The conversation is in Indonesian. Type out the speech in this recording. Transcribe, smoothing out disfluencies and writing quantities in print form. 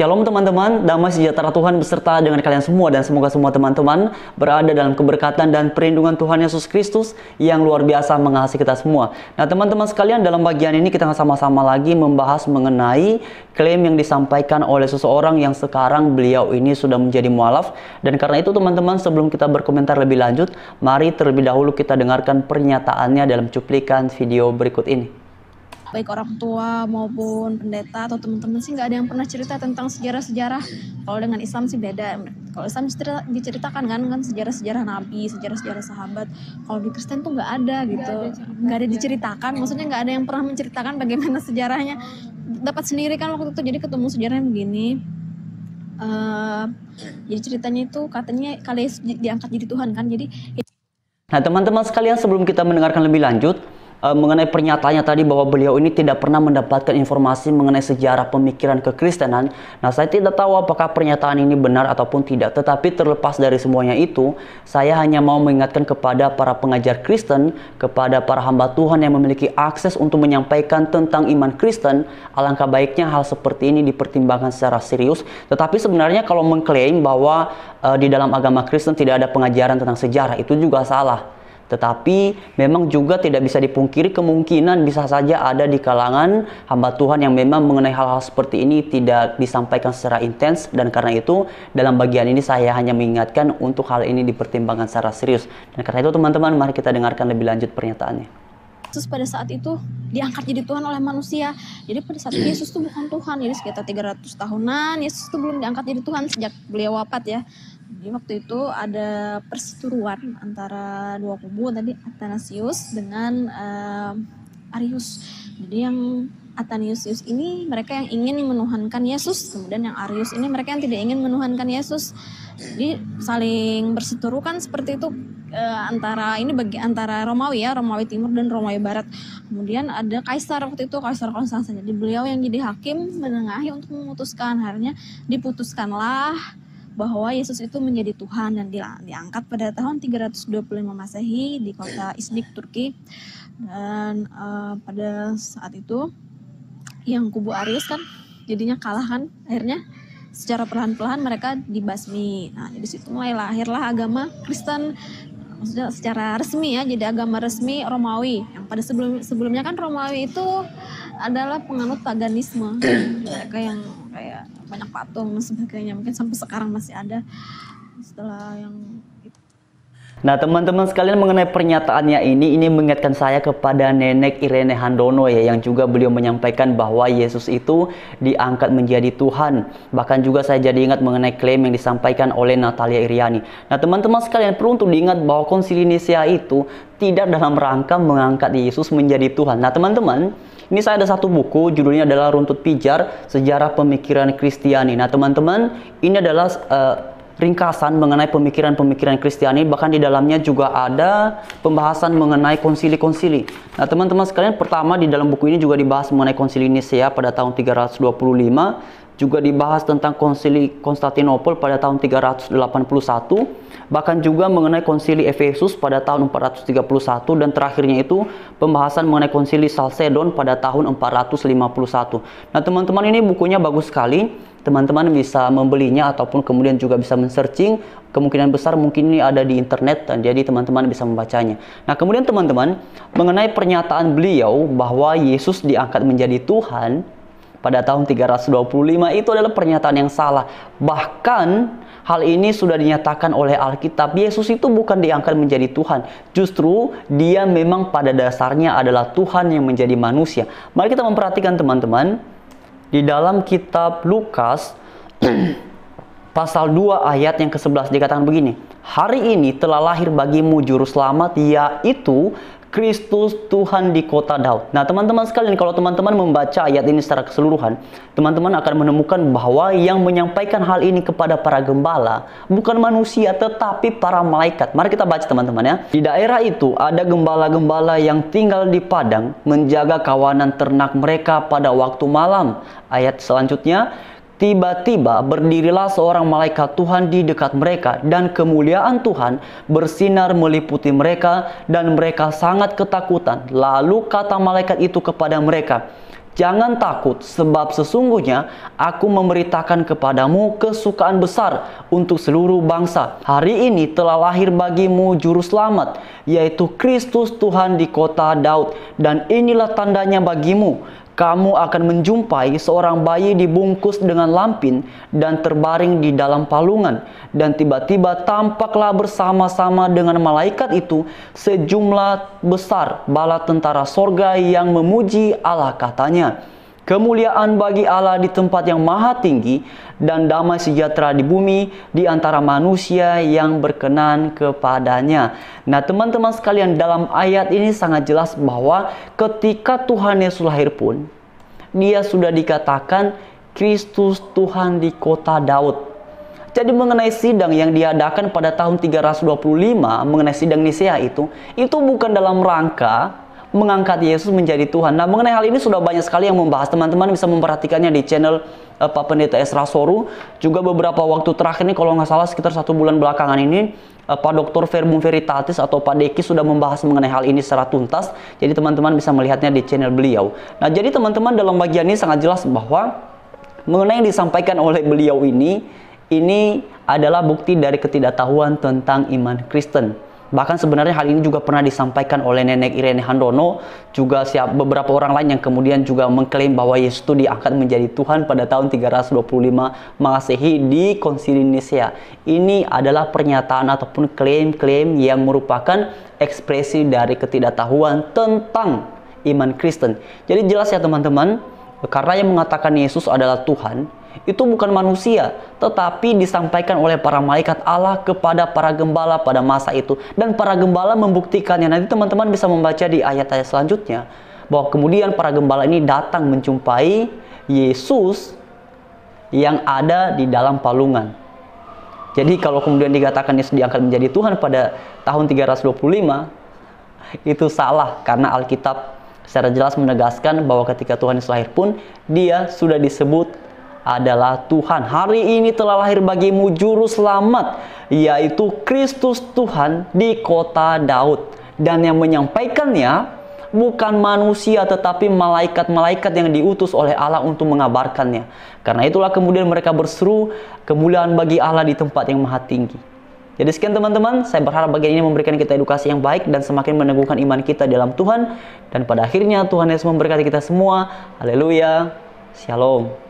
Shalom teman-teman, damai sejahtera Tuhan beserta dengan kalian semua dan semoga semua teman-teman berada dalam keberkatan dan perlindungan Tuhan Yesus Kristus yang luar biasa mengasihi kita semua. Nah teman-teman sekalian, dalam bagian ini kita sama-sama lagi membahas mengenai klaim yang disampaikan oleh seseorang yang sekarang beliau ini sudah menjadi mualaf. Dan karena itu teman-teman, sebelum kita berkomentar lebih lanjut, mari terlebih dahulu kita dengarkan pernyataannya dalam cuplikan video berikut ini. Baik orang tua maupun pendeta atau teman-teman sih nggak ada yang pernah cerita tentang sejarah-sejarah. Kalau dengan Islam sih beda. Kalau Islam diceritakan kan sejarah-sejarah Nabi, sejarah-sejarah sahabat. Kalau di Kristen tuh nggak ada gitu, nggak ada diceritakan. Maksudnya nggak ada yang pernah menceritakan bagaimana sejarahnya. Dapat sendiri kan waktu itu, jadi ketemu sejarahnya begini. Jadi ceritanya itu katanya kalau Yesus diangkat jadi Tuhan kan. Jadi. Nah teman-teman sekalian, sebelum kita mendengarkan lebih lanjut mengenai pernyataannya tadi bahwa beliau ini tidak pernah mendapatkan informasi mengenai sejarah pemikiran kekristenan. Nah, saya tidak tahu apakah pernyataan ini benar ataupun tidak. Tetapi terlepas dari semuanya itu, saya hanya mau mengingatkan kepada para pengajar Kristen, kepada para hamba Tuhan yang memiliki akses untuk menyampaikan tentang iman Kristen. Alangkah baiknya hal seperti ini dipertimbangkan secara serius. Tetapi sebenarnya kalau mengklaim bahwa di dalam agama Kristen tidak ada pengajaran tentang sejarah, itu juga salah. Tetapi memang juga tidak bisa dipungkiri kemungkinan bisa saja ada di kalangan hamba Tuhan yang memang mengenai hal-hal seperti ini tidak disampaikan secara intens. Dan karena itu dalam bagian ini saya hanya mengingatkan untuk hal ini dipertimbangkan secara serius. Dan karena itu teman-teman, mari kita dengarkan lebih lanjut pernyataannya. Yesus pada saat itu diangkat jadi Tuhan oleh manusia. Jadi pada saat itu Yesus itu bukan Tuhan. Jadi sekitar 300 tahunan Yesus itu belum diangkat jadi Tuhan sejak beliau wafat ya. Jadi waktu itu ada perseteruan antara dua kubu tadi, Athanasius dengan Arius. Jadi yang Athanasius ini mereka yang ingin menuhankan Yesus, kemudian yang Arius ini mereka yang tidak ingin menuhankan Yesus. Jadi saling berseteru kan seperti itu antara Romawi ya, Romawi Timur dan Romawi Barat. Kemudian ada Kaisar waktu itu, Kaisar Konstantin. Jadi beliau yang jadi hakim menengahi untuk memutuskan. Akhirnya diputuskanlah bahwa Yesus itu menjadi Tuhan dan diangkat pada tahun 325 Masehi di kota Iznik, Turki. Dan pada saat itu yang kubu Arius kan jadinya kalah kan, akhirnya secara perlahan-lahan mereka dibasmi. Nah, di situ mulai lahirlah agama Kristen, maksudnya secara resmi ya, jadi agama resmi Romawi. Yang pada sebelumnya kan Romawi itu adalah penganut paganisme. Mereka yang kayak banyak patung dan sebagainya, mungkin sampai sekarang masih ada setelah yang itu. Nah teman-teman sekalian, mengenai pernyataannya ini mengingatkan saya kepada Nenek Irene Handono ya, yang juga beliau menyampaikan bahwa Yesus itu diangkat menjadi Tuhan. Bahkan juga saya jadi ingat mengenai klaim yang disampaikan oleh Natalia Iriani. Nah teman-teman sekalian, perlu untuk diingat bahwa Konsili Nisea itu tidak dalam rangka mengangkat Yesus menjadi Tuhan. Nah teman-teman, ini saya ada satu buku, judulnya adalah Runtut Pijar, Sejarah Pemikiran Kristiani. Nah teman-teman, ini adalah ringkasan mengenai pemikiran-pemikiran Kristiani. Bahkan di dalamnya juga ada pembahasan mengenai konsili-konsili. Nah teman-teman sekalian, pertama di dalam buku ini juga dibahas mengenai Konsili Nisea pada tahun 325. Juga dibahas tentang Konsili Konstantinopel pada tahun 381. Bahkan juga mengenai Konsili Efesus pada tahun 431. Dan terakhirnya itu pembahasan mengenai Konsili Salcedon pada tahun 451. Nah teman-teman, ini bukunya bagus sekali. Teman-teman bisa membelinya ataupun kemudian juga bisa men-searching. Kemungkinan besar mungkin ini ada di internet, dan jadi teman-teman bisa membacanya. Nah kemudian teman-teman, mengenai pernyataan beliau bahwa Yesus diangkat menjadi Tuhan pada tahun 325, itu adalah pernyataan yang salah. Bahkan hal ini sudah dinyatakan oleh Alkitab. Yesus itu bukan diangkat menjadi Tuhan. Justru dia memang pada dasarnya adalah Tuhan yang menjadi manusia. Mari kita memperhatikan teman-teman. Di dalam kitab Lukas pasal 2 ayat yang ke-11 dikatakan begini. Hari ini telah lahir bagimu juru selamat, yaitu Kristus Tuhan di kota Daud. Nah teman-teman sekalian, kalau teman-teman membaca ayat ini secara keseluruhan, teman-teman akan menemukan bahwa yang menyampaikan hal ini kepada para gembala bukan manusia tetapi para malaikat. Mari kita baca teman-teman ya. Di daerah itu ada gembala-gembala yang tinggal di padang, menjaga kawanan ternak mereka pada waktu malam. Ayat selanjutnya, tiba-tiba berdirilah seorang malaikat Tuhan di dekat mereka, dan kemuliaan Tuhan bersinar meliputi mereka, dan mereka sangat ketakutan. Lalu kata malaikat itu kepada mereka, Jangan takut, sebab sesungguhnya aku memberitakan kepadamu kesukaan besar untuk seluruh bangsa. Hari ini telah lahir bagimu juru selamat, yaitu Kristus Tuhan di kota Daud. Dan inilah tandanya bagimu, kamu akan menjumpai seorang bayi dibungkus dengan lampin dan terbaring di dalam palungan. Dan tiba-tiba tampaklah bersama-sama dengan malaikat itu sejumlah besar bala tentara sorga yang memuji Allah, katanya, kemuliaan bagi Allah di tempat yang maha tinggi, dan damai sejahtera di bumi di antara manusia yang berkenan kepadanya. Nah teman-teman sekalian, dalam ayat ini sangat jelas bahwa ketika Tuhan Yesus lahir pun, dia sudah dikatakan Kristus Tuhan di kota Daud. Jadi mengenai sidang yang diadakan pada tahun 325, mengenai sidang Nisea itu bukan dalam rangka mengangkat Yesus menjadi Tuhan. Nah mengenai hal ini sudah banyak sekali yang membahas. Teman-teman bisa memperhatikannya di channel Pak Pendeta Esra Soru. Juga beberapa waktu terakhir ini, kalau nggak salah sekitar 1 bulan belakangan ini, Pak Dr. Verbum Veritatis atau Pak Deki sudah membahas mengenai hal ini secara tuntas. Jadi teman-teman bisa melihatnya di channel beliau. Nah jadi teman-teman, dalam bagian ini sangat jelas bahwa mengenai yang disampaikan oleh beliau ini adalah bukti dari ketidaktahuan tentang iman Kristen. Bahkan sebenarnya hal ini juga pernah disampaikan oleh Nenek Irene Handono, juga beberapa orang lain yang kemudian juga mengklaim bahwa Yesus itu diangkat menjadi Tuhan pada tahun 325 Masehi di Konsili Nisea. Ini adalah pernyataan ataupun klaim-klaim yang merupakan ekspresi dari ketidaktahuan tentang iman Kristen. Jadi jelas ya teman-teman, karena yang mengatakan Yesus adalah Tuhan, itu bukan manusia, tetapi disampaikan oleh para malaikat Allah kepada para gembala pada masa itu. Dan para gembala membuktikannya. Nanti teman-teman bisa membaca di ayat-ayat selanjutnya, bahwa kemudian para gembala ini datang menjumpai Yesus yang ada di dalam palungan. Jadi kalau kemudian dikatakan Yesus diangkat menjadi Tuhan pada tahun 325, itu salah, karena Alkitab secara jelas menegaskan bahwa ketika Tuhan Yesus lahir pun, dia sudah disebut adalah Tuhan. Hari ini telah lahir bagimu juru selamat, yaitu Kristus Tuhan di kota Daud. Dan yang menyampaikannya bukan manusia, tetapi malaikat-malaikat yang diutus oleh Allah untuk mengabarkannya. Karena itulah kemudian mereka berseru, kemuliaan bagi Allah di tempat yang maha tinggi. Jadi sekian teman-teman, saya berharap bagian ini memberikan kita edukasi yang baik dan semakin meneguhkan iman kita dalam Tuhan. Dan pada akhirnya Tuhan Yesus memberkati kita semua. Haleluya. Shalom.